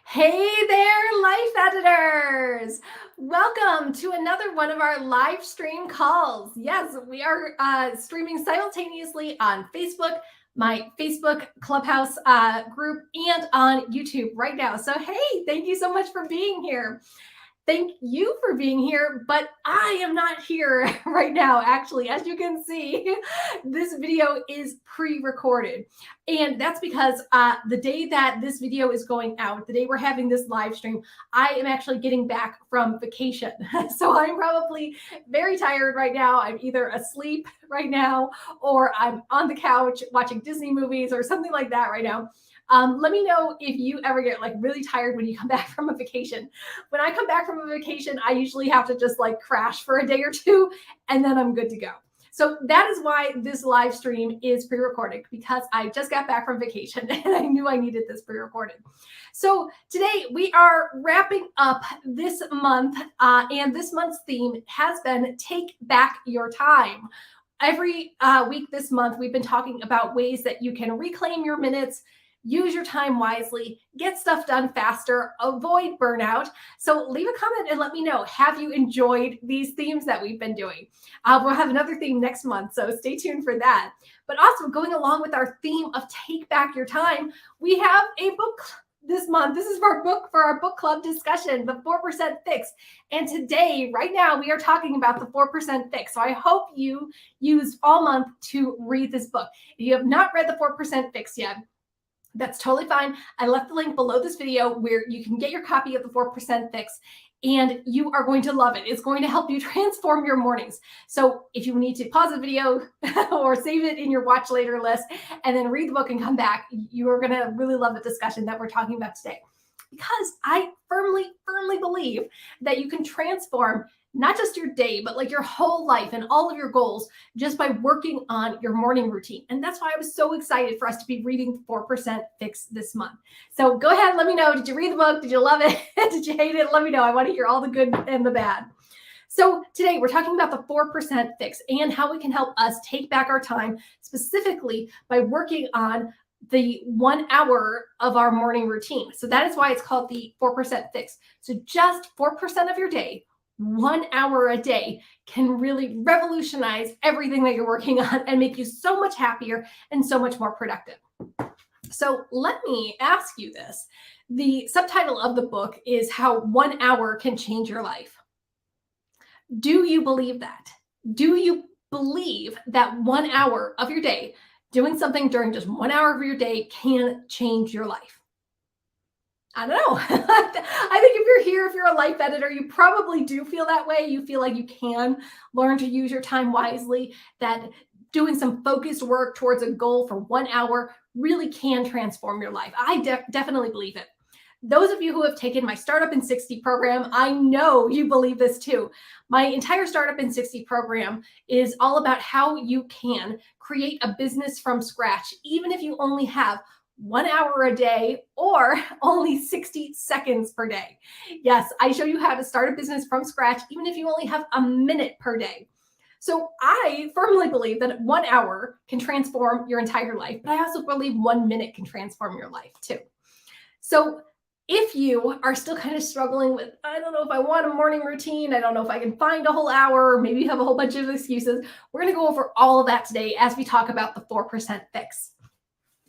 Hey there, life editors! Welcome to another one of our live stream calls. Yes, we are streaming simultaneously on Facebook, my Facebook Clubhouse group, and on YouTube right now. So, hey, thank you so much for being here. Thank you for being here, but I am not here right now. Actually, as you can see, this video is pre-recorded. And that's because the day that this video is going out, the day we're having this live stream, I am actually getting back from vacation. So I'm probably very tired right now. I'm either asleep right now or I'm on the couch watching Disney movies or something like that right now. Let me know if you ever get like really tired when you come back from a vacation. When I come back from a vacation, I usually have to just like crash for a day or two and then I'm good to go. So that is why this live stream is pre-recorded, because I just got back from vacation and I knew I needed this pre-recorded. So today we are wrapping up this month and this month's theme has been Take Back Your Time. Every week this month, we've been talking about ways that you can reclaim your minutes, use your time wisely, get stuff done faster, avoid burnout. So leave a comment and let me know, have you enjoyed these themes that we've been doing? We'll have another theme next month, so stay tuned for that. But also going along with our theme of Take Back Your Time, we have a book this month. This is our book club discussion, the 4% Fix. And today, right now, we are talking about the 4% Fix. So I hope you used all month to read this book. If you have not read the 4% Fix yet, that's totally fine. I left the link below this video where you can get your copy of the 4% Fix and you are going to love it. It's going to help you transform your mornings. So if you need to pause the video or save it in your watch later list and then read the book and come back, you are going to really love the discussion that we're talking about today. Because I firmly believe that you can transform not just your day, but like your whole life and all of your goals just by working on your morning routine. And that's why I was so excited for us to be reading 4% Fix this month. So go ahead and let me know. Did you read the book? Did you love it? Did you hate it? Let me know. I want to hear all the good and the bad. So today we're talking about the 4% Fix and how we can help us take back our time, specifically by working on the 1 hour of our morning routine. So that is why it's called the 4% Fix. So just 4% of your day, 1 hour a day, can really revolutionize everything that you're working on and make you so much happier and so much more productive. So let me ask you this. The subtitle of the book is How 1 Hour Can Change Your Life. Do you believe that? Do you believe that 1 hour of your day, doing something during just 1 hour of your day, can change your life? I don't know. I think if you're here, if you're a life editor, you probably do feel that way. You feel like you can learn to use your time wisely, that doing some focused work towards a goal for 1 hour really can transform your life. I definitely believe it. Those of you who have taken my Startup in 60 program, I know you believe this too. My entire Startup in 60 program is all about how you can create a business from scratch, even if you only have 1 hour a day or only 60 seconds per day. Yes, I show you how to start a business from scratch, even if you only have a minute per day. So I firmly believe that 1 hour can transform your entire life, but I also believe 1 minute can transform your life too. So if you are still kind of struggling with, I don't know if I want a morning routine, I don't know if I can find a whole hour, maybe you have a whole bunch of excuses, we're going to go over all of that today as we talk about the 4% Fix.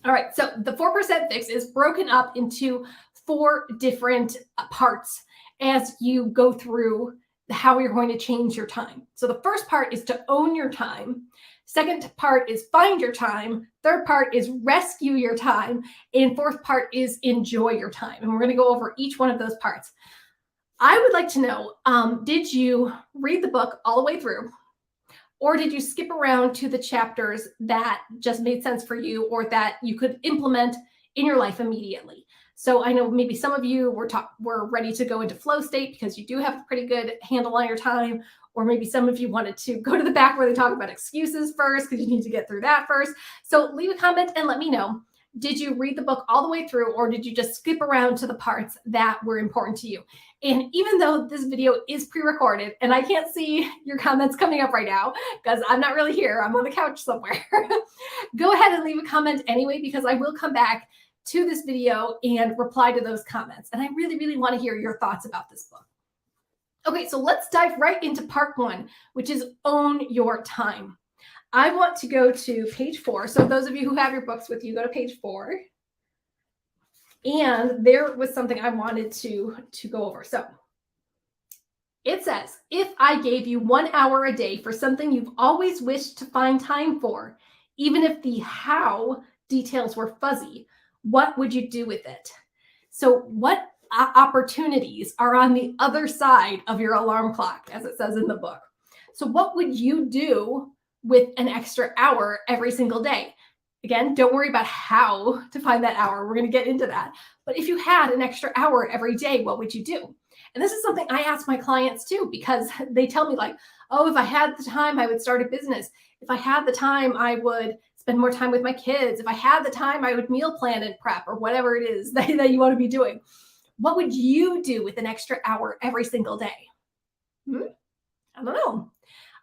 All right, so the 4% Fix is broken up into 4 different parts as you go through how you're going to change your time. So the first part is to own your time. Second part is find your time. Third part is rescue your time. And fourth part is enjoy your time. And we're going to go over each one of those parts. I would like to know, did you read the book all the way through? Or did you skip around to the chapters that just made sense for you or that you could implement in your life immediately? So I know maybe some of you were ready to go into flow state because you do have a pretty good handle on your time. Or maybe some of you wanted to go to the back where they talk about excuses first because you need to get through that first. So leave a comment and let me know. Did you read the book all the way through, or did you just skip around to the parts that were important to you? And even though this video is pre-recorded and I can't see your comments coming up right now because I'm not really here, I'm on the couch somewhere, go ahead and leave a comment anyway, because I will come back to this video and reply to those comments. And I really, really want to hear your thoughts about this book. Okay, so let's dive right into part 1, which is own your time. I want to go to page 4. So those of you who have your books with you, go to page 4. And there was something I wanted to go over. So it says, if I gave you 1 hour a day for something you've always wished to find time for, even if the how details were fuzzy, what would you do with it? So what opportunities are on the other side of your alarm clock, as it says in the book? So what would you do with an extra hour every single day? Again, don't worry about how to find that hour. We're going to get into that. But if you had an extra hour every day, what would you do? And this is something I ask my clients too, because they tell me like, oh, if I had the time, I would start a business. If I had the time, I would spend more time with my kids. If I had the time, I would meal plan and prep or whatever it is that you want to be doing. What would you do with an extra hour every single day? I don't know.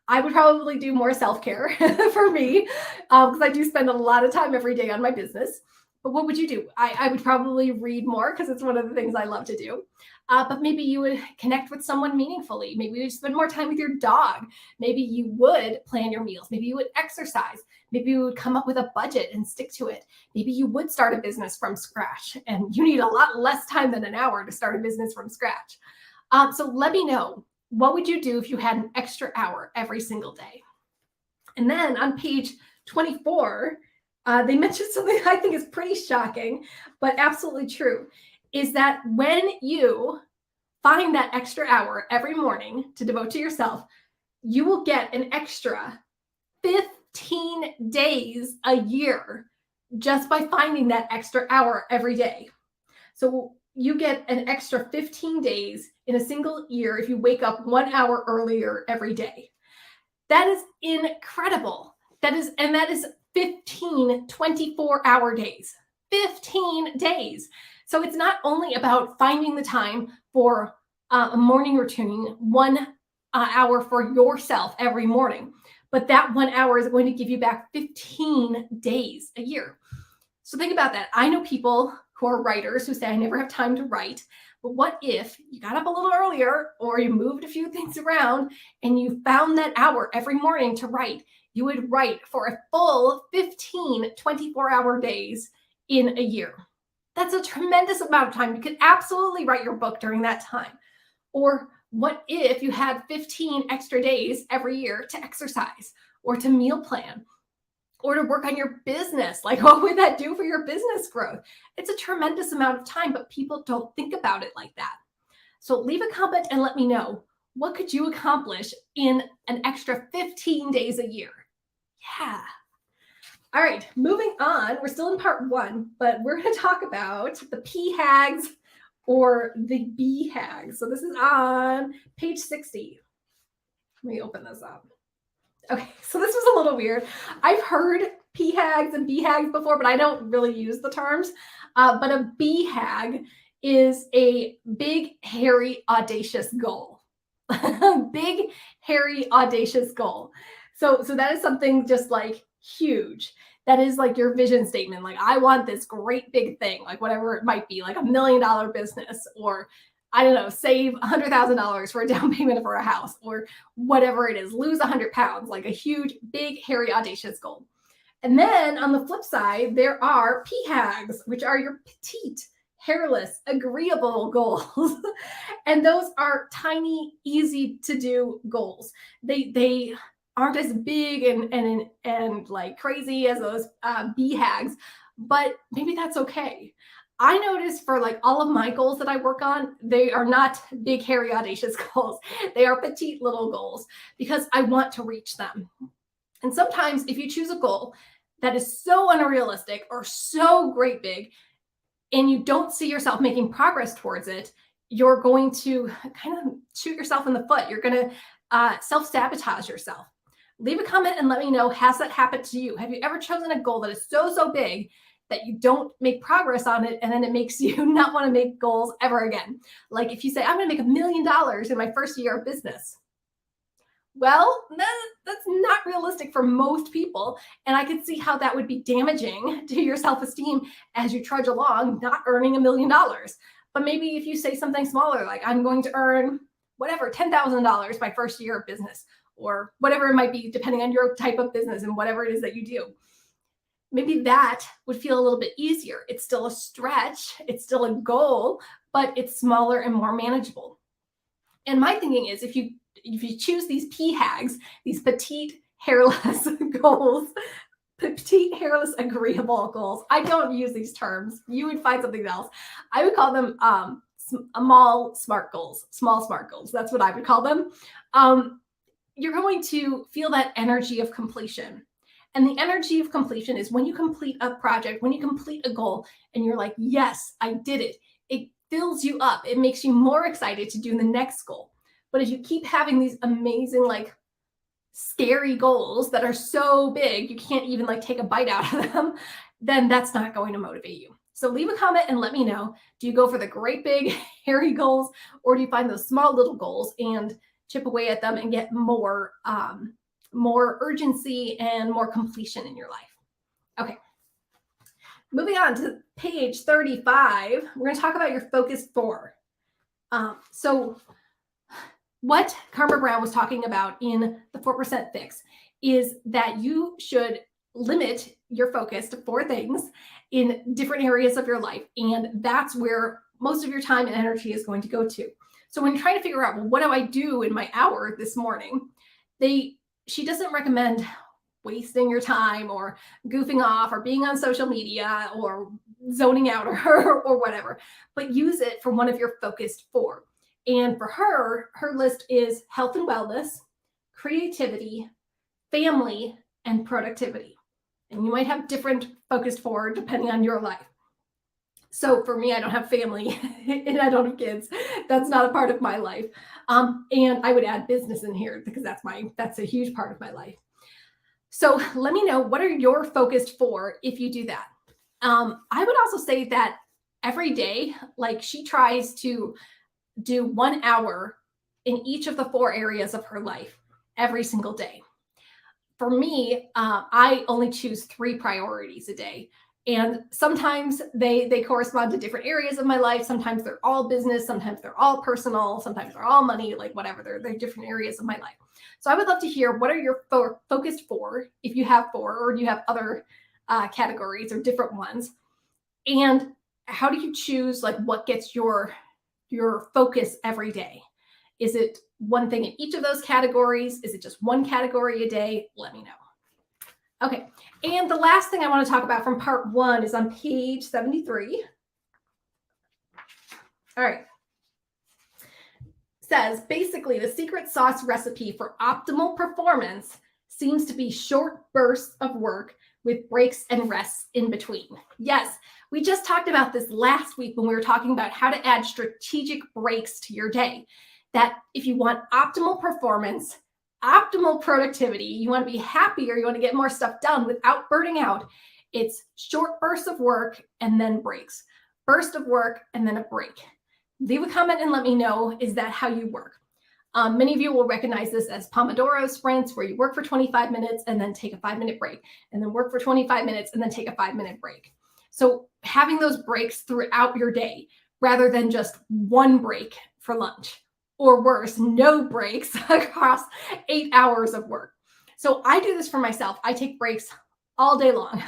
I would probably do more self-care for me because I do spend a lot of time every day on my business. But what would you do? I would probably read more because it's one of the things I love to do. But maybe you would connect with someone meaningfully. Maybe you would spend more time with your dog. Maybe you would plan your meals. Maybe you would exercise. Maybe you would come up with a budget and stick to it. Maybe you would start a business from scratch. And you need a lot less time than an hour to start a business from scratch. So let me know. What would you do if you had an extra hour every single day? And then on page 24, they mentioned something I think is pretty shocking, but absolutely true, is that when you find that extra hour every morning to devote to yourself, you will get an extra 15 days a year just by finding that extra hour every day. So you get an extra 15 days in a single year if you wake up 1 hour earlier every day. That is incredible. That is 15 24-hour days. 15 days. So it's not only about finding the time for a morning routine, 1 hour for yourself every morning, but that 1 hour is going to give you back 15 days a year. So think about that. I know people who are writers who say, I never have time to write. But what if you got up a little earlier or you moved a few things around and you found that hour every morning to write? You would write for a full 15 24-hour days in a year. That's a tremendous amount of time. You could absolutely write your book during that time. Or what if you had 15 extra days every year to exercise or to meal plan or to work on your business? Like, what would that do for your business growth? It's a tremendous amount of time, but people don't think about it like that. So leave a comment and let me know, what could you accomplish in an extra 15 days a year? Yeah. All right, moving on. We're still in part 1, but we're going to talk about the P hags or the B hags. So this is on page 60. Let me open this up. Okay, so this was a little weird. I've heard P hags and B hags before, but I don't really use the terms. But a B hag is a big, hairy, audacious goal. Big, hairy, audacious goal. So that is something just like huge. That is like your vision statement. Like, I want this great big thing, like whatever it might be, like $1 million business, or I don't know, save $100,000 for a down payment for a house, or whatever it is, lose 100 pounds, like a huge, big, hairy, audacious goal. And then on the flip side, there are PHAGs, which are your petite, hairless, agreeable goals. And those are tiny, easy to do goals. They aren't as big and like crazy as those BHAGs, but maybe that's okay. I noticed for like all of my goals that I work on, they are not big, hairy, audacious goals. They are petite little goals because I want to reach them. And sometimes if you choose a goal that is so unrealistic or so great big, and you don't see yourself making progress towards it, you're going to kind of shoot yourself in the foot. You're going to self-sabotage yourself. Leave a comment and let me know, has that happened to you? Have you ever chosen a goal that is so big that you don't make progress on it, and then it makes you not want to make goals ever again? Like if you say, I'm going to make $1 million in my first year of business. Well, that's not realistic for most people. And I could see how that would be damaging to your self esteem as you trudge along, not earning $1 million. But maybe if you say something smaller, like I'm going to earn whatever, $10,000 my first year of business, or whatever it might be, depending on your type of business and whatever it is that you do. Maybe that would feel a little bit easier. It's still a stretch, it's still a goal, but it's smaller and more manageable. And my thinking is if you choose these PHAGs, these petite hairless goals, petite hairless agreeable goals. I don't use these terms. You would find something else. I would call them small smart goals. Small smart goals. That's what I would call them. You're going to feel that energy of completion. And the energy of completion is when you complete a project, when you complete a goal, and you're like, yes, I did it. It fills you up. It makes you more excited to do the next goal. But if you keep having these amazing, like scary goals that are so big, you can't even like take a bite out of them, then that's not going to motivate you. So leave a comment and let me know. Do you go for the great big hairy goals, or do you find those small little goals and chip away at them and get more urgency and more completion in your life? Okay. Moving on to page 35, we're going to talk about your focus 4. So what Karma Brown was talking about in the 4% Fix is that you should limit your focus to 4 things in different areas of your life. And that's where most of your time and energy is going to go to. So when you're trying to figure out, well, what do I do in my hour this morning? She doesn't recommend wasting your time or goofing off or being on social media or zoning out or whatever, but use it for one of your focused 4. And for her list is health and wellness, creativity, family, and productivity. And you might have different focused 4 depending on your life. So for me, I don't have family and I don't have kids. That's not a part of my life. And I would add business in here because that's a huge part of my life. So let me know, what are your focused 4 if you do that? I would also say that every day, like she tries to do 1 hour in each of the 4 areas of her life every single day. For me, I only choose 3 priorities a day. And sometimes they correspond to different areas of my life. Sometimes they're all business. Sometimes they're all personal. Sometimes they're all money, like whatever. They're different areas of my life. So I would love to hear, what are your focused 4, if you have 4, or you have other categories or different ones. And how do you choose like what gets your focus every day? Is it one thing in each of those categories? Is it just one category a day? Let me know. Okay, and the last thing I want to talk about from part 1 is on page 73. All right. It says, basically, the secret sauce recipe for optimal performance seems to be short bursts of work with breaks and rests in between. Yes, we just talked about this last week when we were talking about how to add strategic breaks to your day. That if you want optimal performance, optimal productivity, you want to be happier, you want to get more stuff done without burning out, it's short bursts of work and then breaks. Burst of work and then a break. Leave a comment and let me know, is that how you work? Many of you will recognize this as Pomodoro sprints, where you work for 25 minutes and then take a 5-minute break, and then work for 25 minutes and then take a 5-minute break. So having those breaks throughout your day, rather than just one break for lunch, or worse, no breaks across 8 hours of work. So I do this for myself. I take breaks all day long.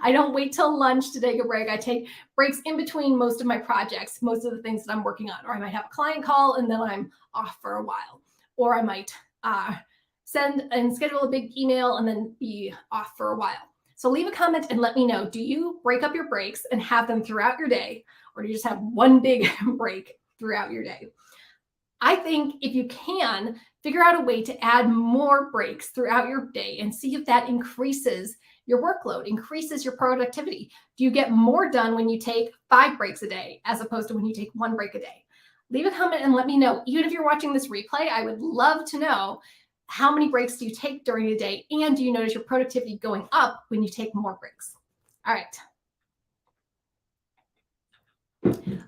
I don't wait till lunch to take a break. I take breaks in between most of my projects, most of the things that I'm working on, or I might have a client call and then I'm off for a while, or I might send and schedule a big email and then be off for a while. So leave a comment and let me know, do you break up your breaks and have them throughout your day, or do you just have one big break throughout your day? I think if you can, figure out a way to add more breaks throughout your day and see if that increases your workload, increases your productivity. Do you get more done when you take 5 breaks a day as opposed to when you take 1 break a day? Leave a comment and let me know. Even if you're watching this replay, I would love to know, how many breaks do you take during the day? And do you notice your productivity going up when you take more breaks? All right.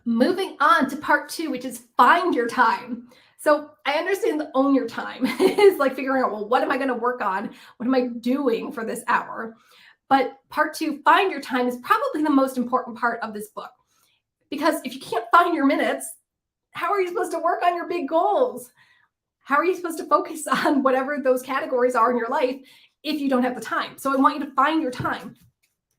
Moving on to part 2, which is find your time. So I understand the own your time is like figuring out, well, what am I going to work on? What am I doing for this hour? But part two, find your time, is probably the most important part of this book. Because if you can't find your minutes, how are you supposed to work on your big goals? How are you supposed to focus on whatever those categories are in your life if you don't have the time? So I want you to find your time.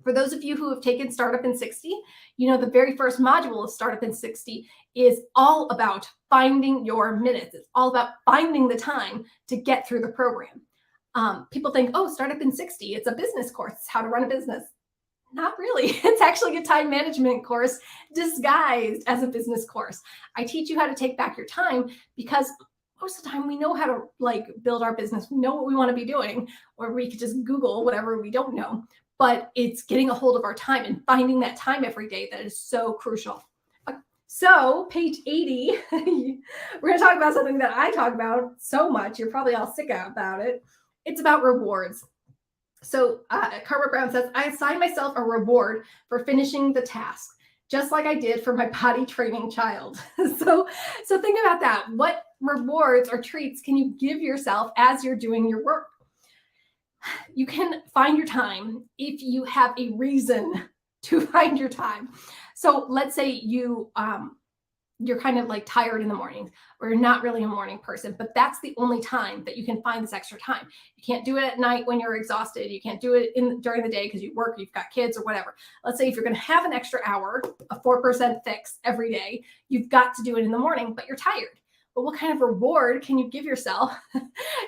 For those of you who have taken Startup in 60, you know the very first module of Startup in 60 is all about finding your minutes. It's all about finding the time to get through the program. People think, oh, Startup in 60, it's a business course. It's how to run a business. Not really. It's actually a time management course disguised as a business course. I teach you how to take back your time because most of the time we know how to build our business. We know what we want to be doing, or we could just Google whatever we don't know. But it's getting a hold of our time and finding that time every day that is so crucial. So page 80, we're going to talk about something that I talk about so much. You're probably all sick about it. It's about rewards. So Carver Brown says, I assign myself a reward for finishing the task, just like I did for my potty training child. So think about that. What rewards or treats can you give yourself as you're doing your work? You can find your time if you have a reason to find your time. So let's say you're kind of like tired in the morning, or you're not really a morning person, but that's the only time that you can find this extra time. You can't do it at night when you're exhausted. You can't do it during the day because you work, you've got kids or whatever. Let's say if you're going to have an extra hour, a 4% fix every day, you've got to do it in the morning, but you're tired. But what kind of reward can you give yourself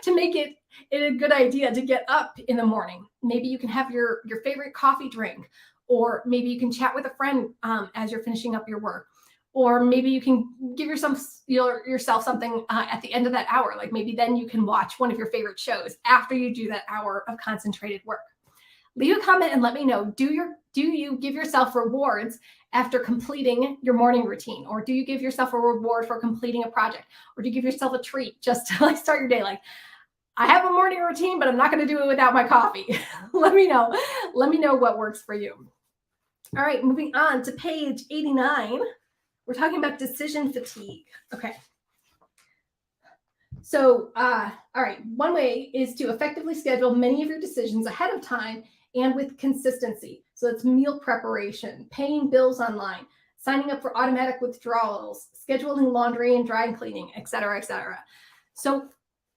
to make it a good idea to get up in the morning? Maybe you can have your favorite coffee drink, or maybe you can chat with a friend as you're finishing up your work. Or maybe you can give yourself something at the end of that hour. Like maybe then you can watch one of your favorite shows after you do that hour of concentrated work. Leave a comment and let me know, do you give yourself rewards after completing your morning routine? Or do you give yourself a reward for completing a project? Or do you give yourself a treat just to start your day? Like, I have a morning routine, but I'm not going to do it without my coffee. Let me know. Let me know what works for you. All right, moving on to page 89. We're talking about decision fatigue. Okay. So, all right, one way is to effectively schedule many of your decisions ahead of time and with consistency. So it's meal preparation, paying bills online, signing up for automatic withdrawals, scheduling laundry and dry cleaning, et cetera, et cetera. So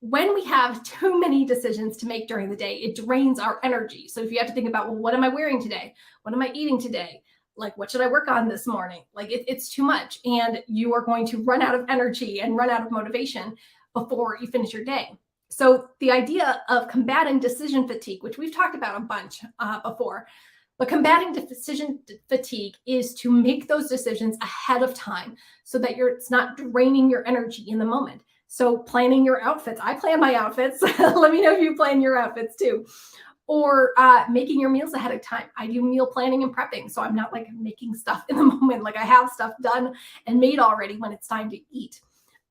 when we have too many decisions to make during the day, it drains our energy. So if you have to think about, well, what am I wearing today? What am I eating today? Like, what should I work on this morning? Like, it's too much. And you are going to run out of energy and run out of motivation before you finish your day. So the idea of combating decision fatigue, which we've talked about a bunch before, but combating decision fatigue is to make those decisions ahead of time so that it's not draining your energy in the moment. So planning your outfits. I plan my outfits. Let me know if you plan your outfits too. Or making your meals ahead of time. I do meal planning and prepping. So I'm not like making stuff in the moment. Like I have stuff done and made already when it's time to eat.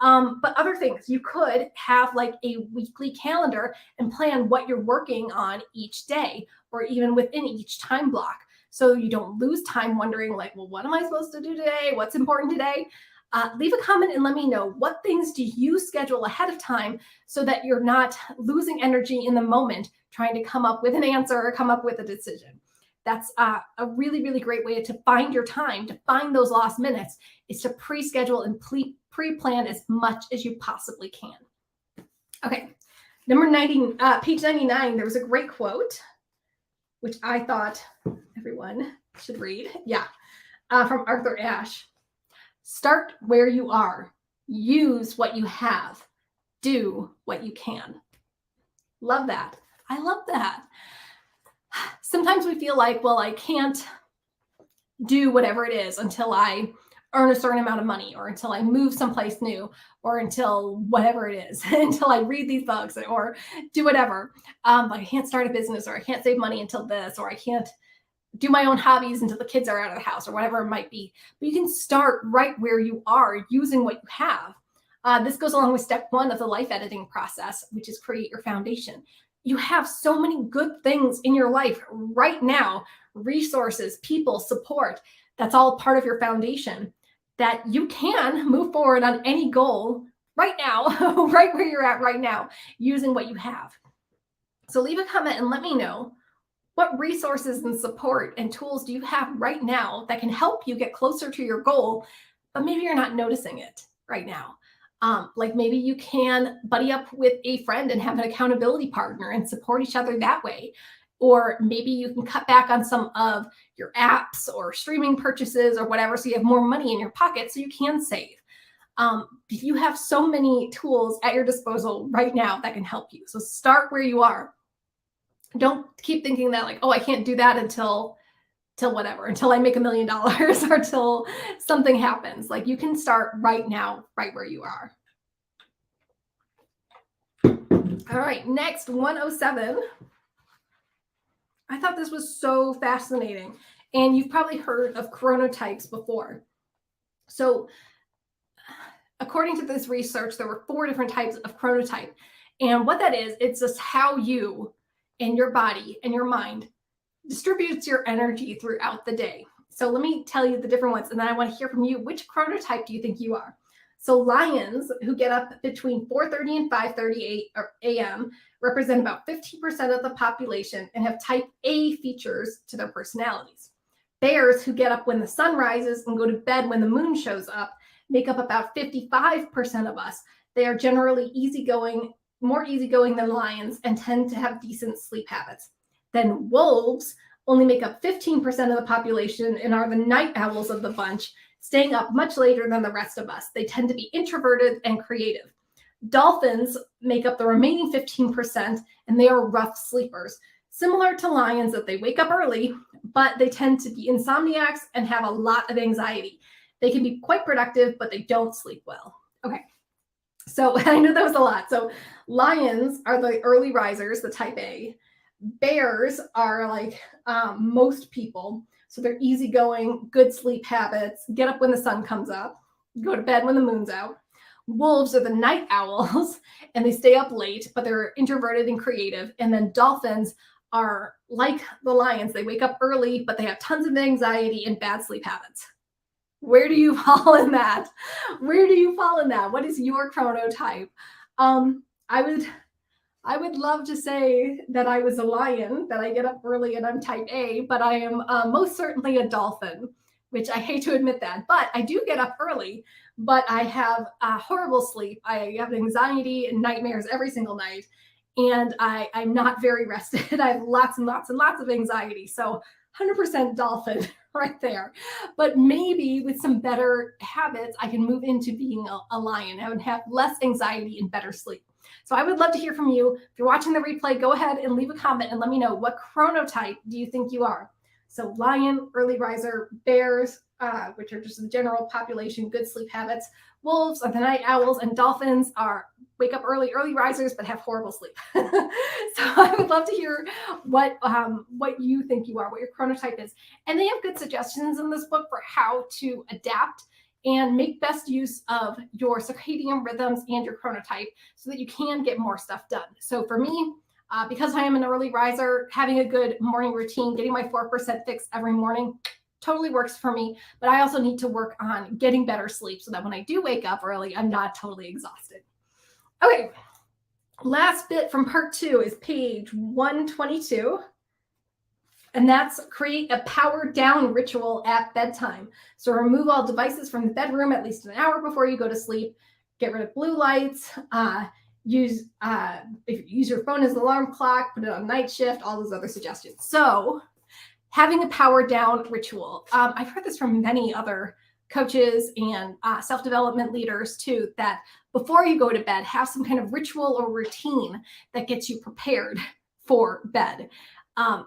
But other things, you could have like a weekly calendar and plan what you're working on each day, or even within each time block. So you don't lose time wondering like, well, what am I supposed to do today? What's important today? Leave a comment and let me know, what things do you schedule ahead of time so that you're not losing energy in the moment trying to come up with an answer or come up with a decision. That's a really, really great way to find your time, to find those lost minutes, is to pre-schedule and pre-plan as much as you possibly can. Okay, page 99, there was a great quote, which I thought everyone should read. Yeah, from Arthur Ashe. Start where you are. Use what you have. Do what you can. Love that. I love that. Sometimes we feel like, well, I can't do whatever it is until I earn a certain amount of money, or until I move someplace new, or until whatever it is, until I read these books or do whatever. But I can't start a business, or I can't save money until this, or I can't do my own hobbies until the kids are out of the house, or whatever it might be. But you can start right where you are, using what you have. This goes along with step 1 of the life editing process, which is create your foundation. You have so many good things in your life right now, resources, people, support. That's all part of your foundation, that you can move forward on any goal right now, right where you're at right now, using what you have. So leave a comment and let me know, what resources and support and tools do you have right now that can help you get closer to your goal, but maybe you're not noticing it right now? Like maybe you can buddy up with a friend and have an accountability partner and support each other that way. Or maybe you can cut back on some of your apps or streaming purchases or whatever, so you have more money in your pocket so you can save. You have so many tools at your disposal right now that can help you. So start where you are. Don't keep thinking that like, oh, I can't do that until whatever, until I make $1 million or till something happens. Like you can start right now, right where you are. All right, next 107. I thought this was so fascinating. And you've probably heard of chronotypes before. So according to this research, there were 4 different types of chronotype. And what that is, it's just how you and your body and your mind distributes your energy throughout the day. So let me tell you the different ones, and then I want to hear from you. Which chronotype do you think you are? So lions, who get up between 4:30 and 5:30 a.m., represent about 15% of the population and have type A features to their personalities. Bears, who get up when the sun rises and go to bed when the moon shows up, make up about 55% of us. They are generally easygoing, more easygoing than lions, and tend to have decent sleep habits. Then wolves only make up 15% of the population and are the night owls of the bunch, staying up much later than the rest of us. They tend to be introverted and creative. Dolphins make up the remaining 15%, and they are rough sleepers. Similar to lions, that they wake up early, but they tend to be insomniacs and have a lot of anxiety. They can be quite productive, but they don't sleep well. Okay, so I know that was a lot. So lions are the early risers, the type A. Bears are like most people. So they're easygoing, good sleep habits, get up when the sun comes up, go to bed when the moon's out. Wolves are the night owls, and they stay up late, but they're introverted and creative. And then dolphins are like the lions. They wake up early, but they have tons of anxiety and bad sleep habits. Where do you fall in that? Where do you fall in that? What is your chronotype? I would love to say that I was a lion, that I get up early and I'm type A, but I am most certainly a dolphin, which I hate to admit that. But I do get up early, but I have horrible sleep. I have anxiety and nightmares every single night, and I'm not very rested. I have lots and lots and lots of anxiety. So 100% dolphin right there. But maybe with some better habits, I can move into being a lion and have less anxiety and better sleep. So I would love to hear from you. If you're watching the replay, go ahead and leave a comment and let me know, what chronotype do you think you are? So lion, early riser, bears, which are just the general population, good sleep habits. Wolves are the night owls, and dolphins are wake up early risers, but have horrible sleep. So I would love to hear what you think you are, what your chronotype is. And they have good suggestions in this book for how to adapt and make best use of your circadian rhythms and your chronotype so that you can get more stuff done. So for me, because I am an early riser, having a good morning routine, getting my 4% fix every morning totally works for me. But I also need to work on getting better sleep so that when I do wake up early, I'm not totally exhausted. Okay, last bit from part 2 is page 122. And that's create a power down ritual at bedtime. So remove all devices from the bedroom at least an hour before you go to sleep. Get rid of blue lights. Use your phone as an alarm clock. Put it on night shift. All those other suggestions. So having a power down ritual. I've heard this from many other coaches and self-development leaders too, that before you go to bed, have some kind of ritual or routine that gets you prepared for bed.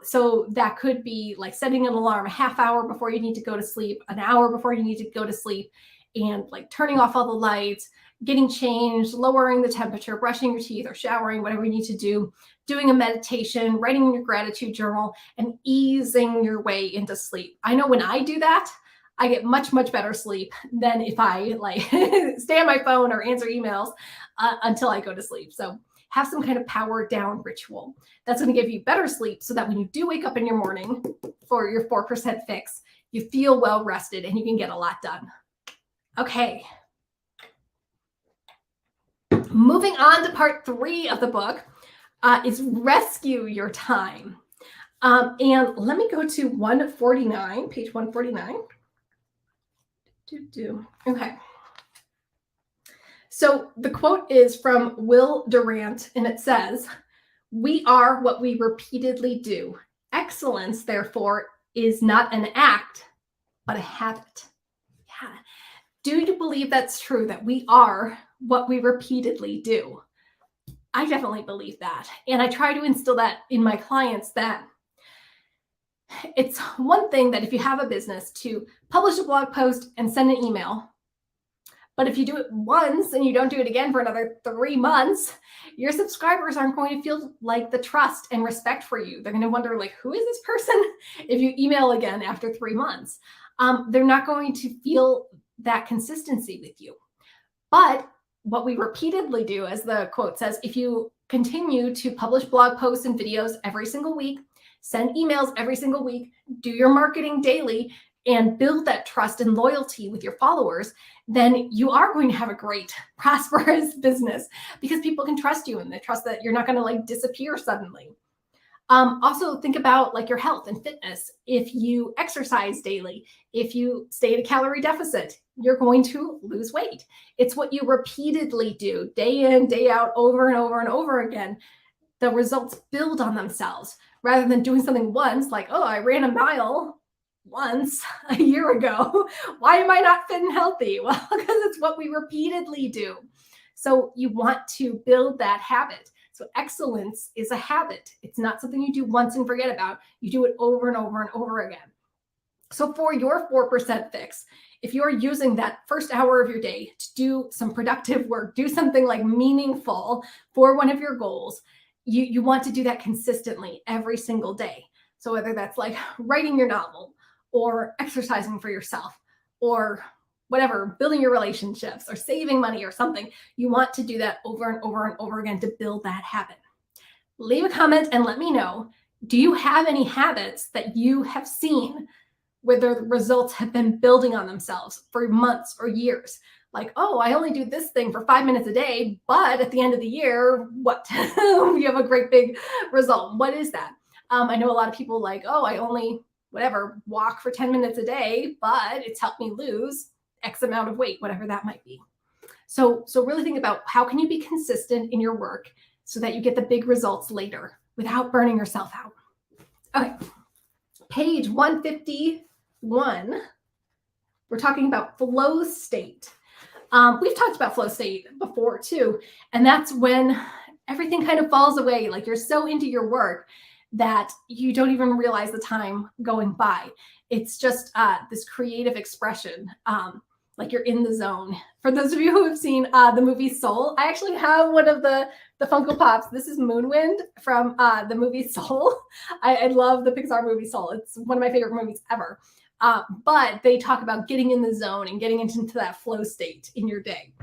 So that could be like setting an alarm a half hour before you need to go to sleep, an hour before you need to go to sleep, and like turning off all the lights, getting changed, lowering the temperature, brushing your teeth or showering, whatever you need to do, doing a meditation, writing your gratitude journal, and easing your way into sleep. I know when I do that, I get much, much better sleep than if I like stay on my phone or answer emails until I go to sleep. So have some kind of power down ritual. That's going to give you better sleep so that when you do wake up in your morning for your 4% fix, you feel well rested and you can get a lot done. Okay. Moving on to part 3 of the book is rescue your time. And let me go to 149, page 149. Okay. So the quote is from Will Durant, and it says, "We are what we repeatedly do. Excellence, therefore, is not an act, but a habit." Yeah. Do you believe that's true, that we are what we repeatedly do? I definitely believe that. And I try to instill that in my clients, that it's one thing that if you have a business to publish a blog post and send an email, but if you do it once and you don't do it again for another 3 months, your subscribers aren't going to feel like the trust and respect for you. They're going to wonder, like, who is this person? If you email again after 3 months, they're not going to feel that consistency with you. But what we repeatedly do, as the quote says, if you continue to publish blog posts and videos every single week, send emails every single week, do your marketing daily, and build that trust and loyalty with your followers, then you are going to have a great, prosperous business, because people can trust you and they trust that you're not going to like disappear suddenly. Also think about like your health and fitness. If you exercise daily, if you stay at a calorie deficit, you're going to lose weight. It's what you repeatedly do day in, day out, over and over and over again. The results build on themselves rather than doing something once, like, oh, I ran a mile once a year ago. Why am I not fit and healthy? Well, because it's what we repeatedly do. So you want to build that habit. So excellence is a habit. It's not something you do once and forget about. You do it over and over and over again. So for your 4% fix, if you're using that first hour of your day to do some productive work, do something like meaningful for one of your goals, you want to do that consistently every single day. So whether that's like writing your novel or exercising for yourself or whatever, building your relationships or saving money or something, you want to do that over and over and over again to build that habit. Leave a comment and let me know, do you have any habits that you have seen where the results have been building on themselves for months or years? Like, oh, I only do this thing for 5 minutes a day, but at the end of the year, what? You have a great big result. What is that? I know a lot of people like, oh, I only walk for 10 minutes a day, but it's helped me lose X amount of weight, whatever that might be. So really think about how can you be consistent in your work so that you get the big results later without burning yourself out. Okay, page 151, we're talking about flow state. We've talked about flow state before too, and that's when everything kind of falls away. Like you're so into your work that you don't even realize the time going by. It's just this creative expression, like you're in the zone. For those of you who have seen the movie Soul, I actually have one of the Funko Pops. This is Moonwind from the movie Soul. I love the Pixar movie Soul. It's one of my favorite movies ever. But they talk about getting in the zone and getting into that flow state in your day.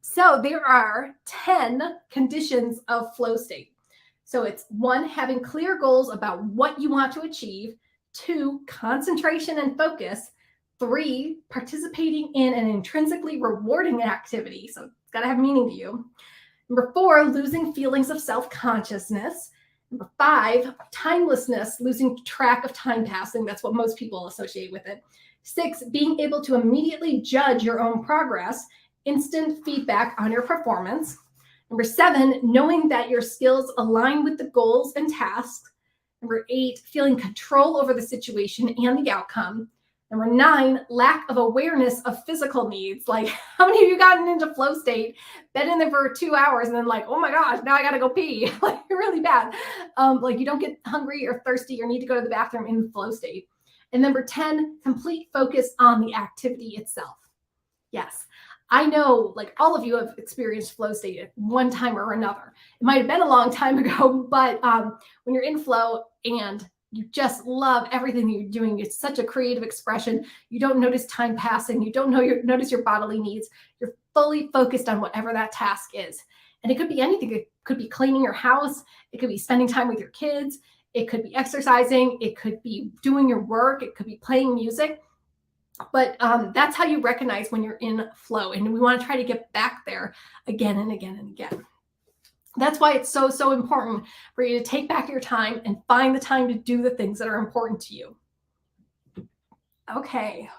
So there are 10 conditions of flow state. So it's 1, having clear goals about what you want to achieve. 2, concentration and focus. 3, participating in an intrinsically rewarding activity. So it's got to have meaning to you. Number 4, losing feelings of self-consciousness. Number 5, timelessness, losing track of time passing. That's what most people associate with it. 6, being able to immediately judge your own progress, instant feedback on your performance. Number 7, knowing that your skills align with the goals and tasks. Number 8, feeling control over the situation and the outcome. Number 9, lack of awareness of physical needs. Like, how many of you gotten into flow state, been in there for 2 hours, and then like, oh my gosh, now I got to go pee. Like, really bad. Like you don't get hungry or thirsty or need to go to the bathroom in the flow state. And number 10, complete focus on the activity itself. Yes, I know like all of you have experienced flow state at one time or another. It might have been a long time ago, but when you're in flow and you just love everything that you're doing, it's such a creative expression. You don't notice time passing. You don't notice your bodily needs. You're fully focused on whatever that task is. And it could be anything. It could be cleaning your house. It could be spending time with your kids. It could be exercising. It could be doing your work. It could be playing music. But that's how you recognize when you're in flow. And we want to try to get back there again and again and again. That's why it's so, so important for you to take back your time and find the time to do the things that are important to you. Okay.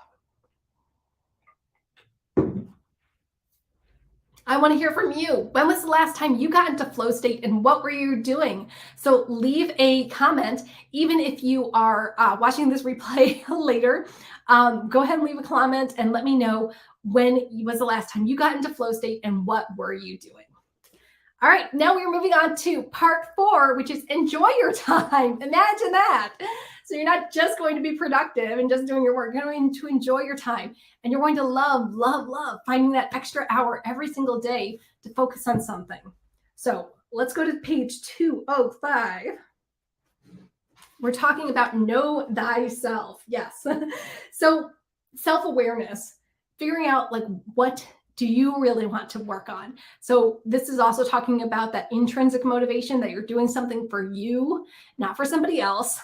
I want to hear from you. When was the last time you got into flow state and what were you doing? So leave a comment, even if you are watching this replay later. Go ahead and leave a comment and let me know when was the last time you got into flow state and what were you doing? All right, now we're moving on to part 4, which is enjoy your time. Imagine that. So you're not just going to be productive and just doing your work. You're going to enjoy your time. And you're going to love, love, love finding that extra hour every single day to focus on something. So let's go to page 205. We're talking about know thyself. Yes. So self-awareness, figuring out like what do you really want to work on? So this is also talking about that intrinsic motivation, that you're doing something for you, not for somebody else.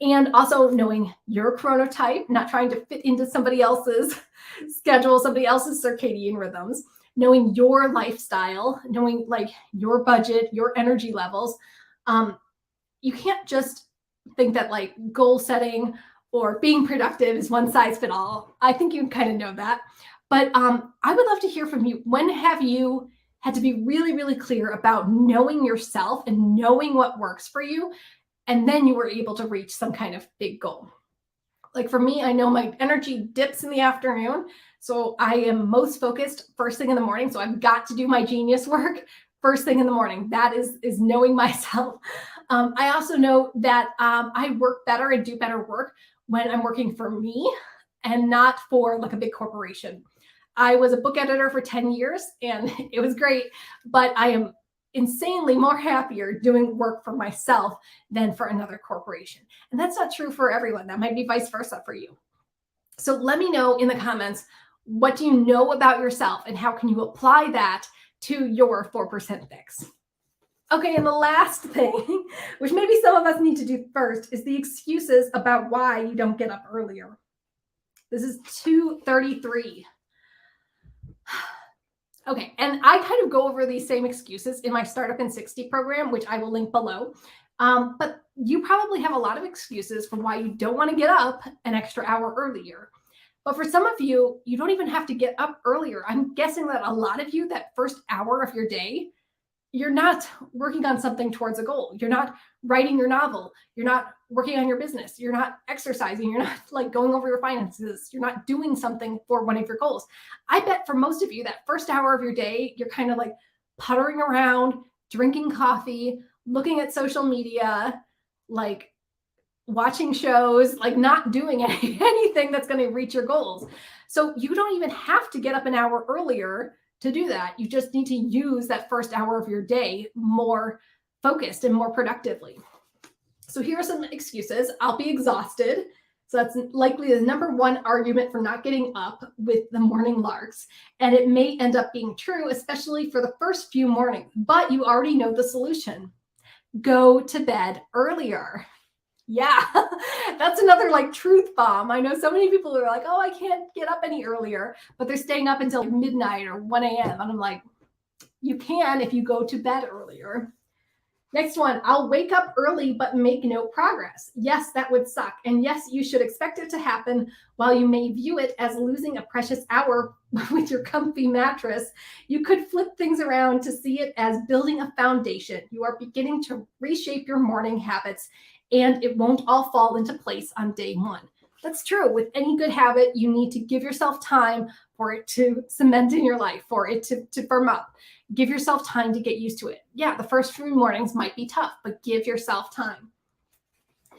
And also knowing your chronotype, not trying to fit into somebody else's schedule, somebody else's circadian rhythms, knowing your lifestyle, knowing like your budget, your energy levels. You can't just think that like goal setting or being productive is one size fit all. I think you kind of know that. But I would love to hear from you. When have you had to be really, really clear about knowing yourself and knowing what works for you? And then you were able to reach some kind of big goal. Like for me, I know my energy dips in the afternoon. So I am most focused first thing in the morning. So I've got to do my genius work first thing in the morning. That is knowing myself. I also know that I work better and do better work when I'm working for me and not for like a big corporation. I was a book editor for 10 years and it was great, but I am insanely more happier doing work for myself than for another corporation. And that's not true for everyone. That might be vice versa for you. So let me know in the comments, what do you know about yourself and how can you apply that to your 4% fix? Okay, and the last thing, which maybe some of us need to do first, is the excuses about why you don't get up earlier. This is 233. Okay, and I kind of go over these same excuses in my Startup in 60 program, which I will link below. But you probably have a lot of excuses for why you don't want to get up an extra hour earlier. But for some of you, you don't even have to get up earlier. I'm guessing that a lot of you, that first hour of your day, you're not working on something towards a goal. You're not writing your novel. You're not working on your business. You're not exercising. You're not like going over your finances. You're not doing something for one of your goals. I bet for most of you, that first hour of your day, you're kind of like puttering around, drinking coffee, looking at social media, like watching shows, like not doing anything that's going to reach your goals. So you don't even have to get up an hour earlier to do that. You just need to use that first hour of your day more focused and more productively. So here are some excuses. I'll be exhausted. So that's likely the number one argument for not getting up with the morning larks. And it may end up being true, especially for the first few mornings, but you already know the solution. Go to bed earlier. Yeah, that's another like truth bomb. I know so many people are like, oh, I can't get up any earlier, but they're staying up until midnight or 1 a.m. And I'm like, you can if you go to bed earlier. Next one, I'll wake up early but make no progress. Yes, that would suck. And yes, you should expect it to happen. While you may view it as losing a precious hour with your comfy mattress, you could flip things around to see it as building a foundation. You are beginning to reshape your morning habits, and it won't all fall into place on day one. That's true. With any good habit, you need to give yourself time for it to cement in your life, for it to firm up. Give yourself time to get used to it. Yeah, the first few mornings might be tough, but give yourself time.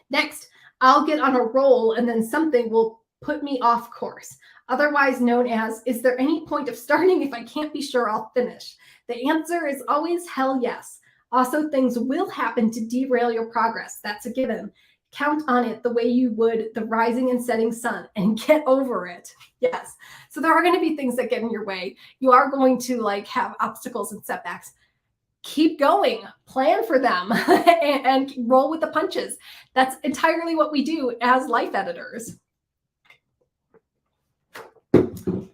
Next, I'll get on a roll and then something will put me off course, otherwise known as, is there any point of starting if I can't be sure I'll finish? The answer is always hell yes. Also, things will happen to derail your progress. That's a given. Count on it the way you would the rising and setting sun and get over it. Yes. So there are going to be things that get in your way. You are going to like have obstacles and setbacks. Keep going, plan for them and roll with the punches. That's entirely what we do as life editors.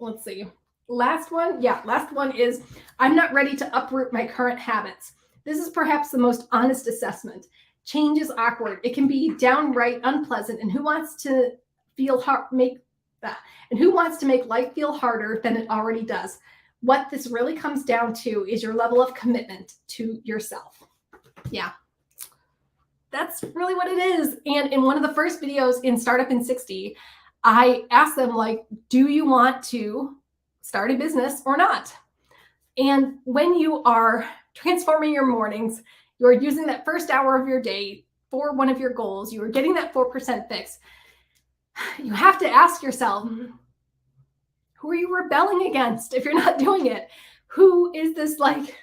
let's see. Last one. Yeah, last one is I'm not ready to uproot my current habits. This is perhaps the most honest assessment. Change is awkward. It can be downright unpleasant. And who wants to feel hard, make that? And who wants to make life feel harder than it already does? What this really comes down to is your level of commitment to yourself. Yeah, that's really what it is. And in one of the first videos in Startup in 60, I asked them, like, do you want to start a business or not? And when you are transforming your mornings, you're using that first hour of your day for one of your goals, you are getting that 4% fix, you have to ask yourself, who are you rebelling against if you're not doing it? Who is this like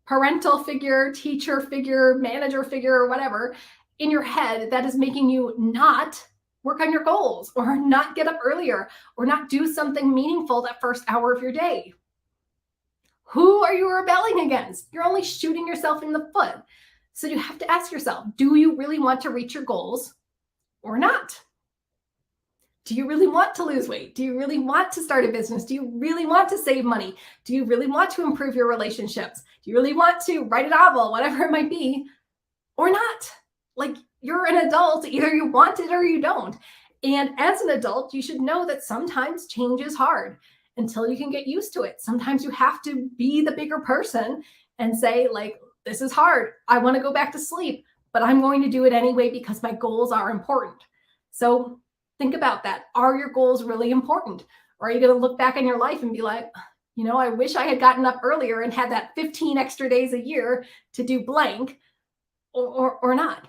parental figure, teacher figure, manager figure, or whatever in your head that is making you not work on your goals or not get up earlier or not do something meaningful that first hour of your day? Who are you rebelling against? You're only shooting yourself in the foot. So you have to ask yourself, do you really want to reach your goals or not? Do you really want to lose weight? Do you really want to start a business? Do you really want to save money? Do you really want to improve your relationships? Do you really want to write a novel, whatever it might be, or not? Like, you're an adult, either you want it or you don't. And as an adult, you should know that sometimes change is hard until you can get used to it. Sometimes you have to be the bigger person and say, like, this is hard. I want to go back to sleep, but I'm going to do it anyway because my goals are important. So think about that. Are your goals really important? Or are you going to look back in your life and be like, you know, I wish I had gotten up earlier and had that 15 extra days a year to do blank, or not?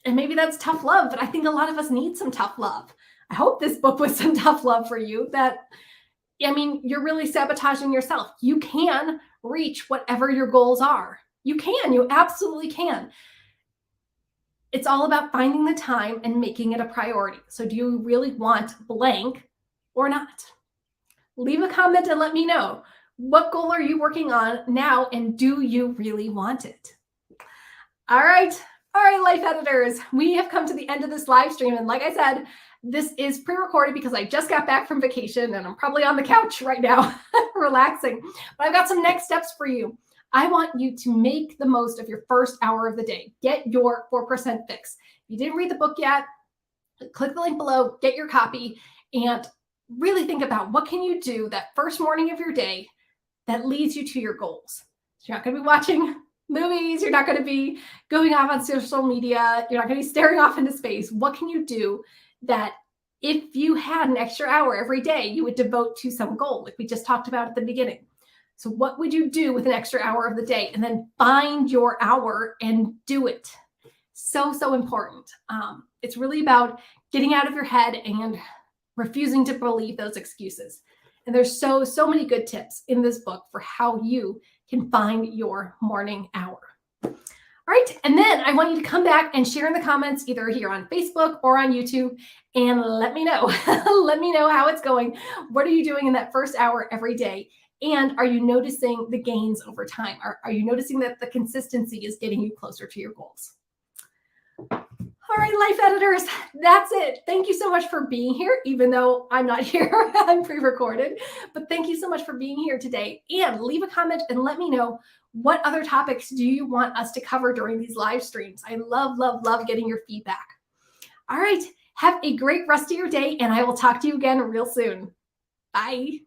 And maybe that's tough love, but I think a lot of us need some tough love. I hope this book was some tough love for you. That, I mean, you're really sabotaging yourself. You can reach whatever your goals are. You can, you absolutely can. It's all about finding the time and making it a priority. So do you really want blank or not? Leave a comment and let me know. What goal are you working on now, and do you really want it? All right, life editors, we have come to the end of this live stream. And like I said, this is pre-recorded because I just got back from vacation and I'm probably on the couch right now relaxing. But I've got some next steps for you. I want you to make the most of your first hour of the day. Get your 4% fix. If you didn't read the book yet, click the link below, get your copy, and really think about what can you do that first morning of your day that leads you to your goals. So you're not going to be watching movies. You're not going to be going off on social media. You're not going to be staring off into space. What can you do that if you had an extra hour every day, you would devote to some goal, like we just talked about at the beginning? So what would you do with an extra hour of the day? And then find your hour and do it. So important. It's really about getting out of your head and refusing to believe those excuses. And there's so many good tips in this book for how you can find your morning hour. All right. And then I want you to come back and share in the comments, either here on Facebook or on YouTube, and let me know. Let me know how it's going. What are you doing in that first hour every day? And are you noticing the gains over time? Are you noticing that the consistency is getting you closer to your goals? All right, life editors, that's it. Thank you so much for being here, even though I'm not here. I'm pre-recorded. But thank you so much for being here today. And leave a comment and let me know, what other topics do you want us to cover during these live streams? I love getting your feedback. All right, have a great rest of your day, and I will talk to you again real soon. Bye.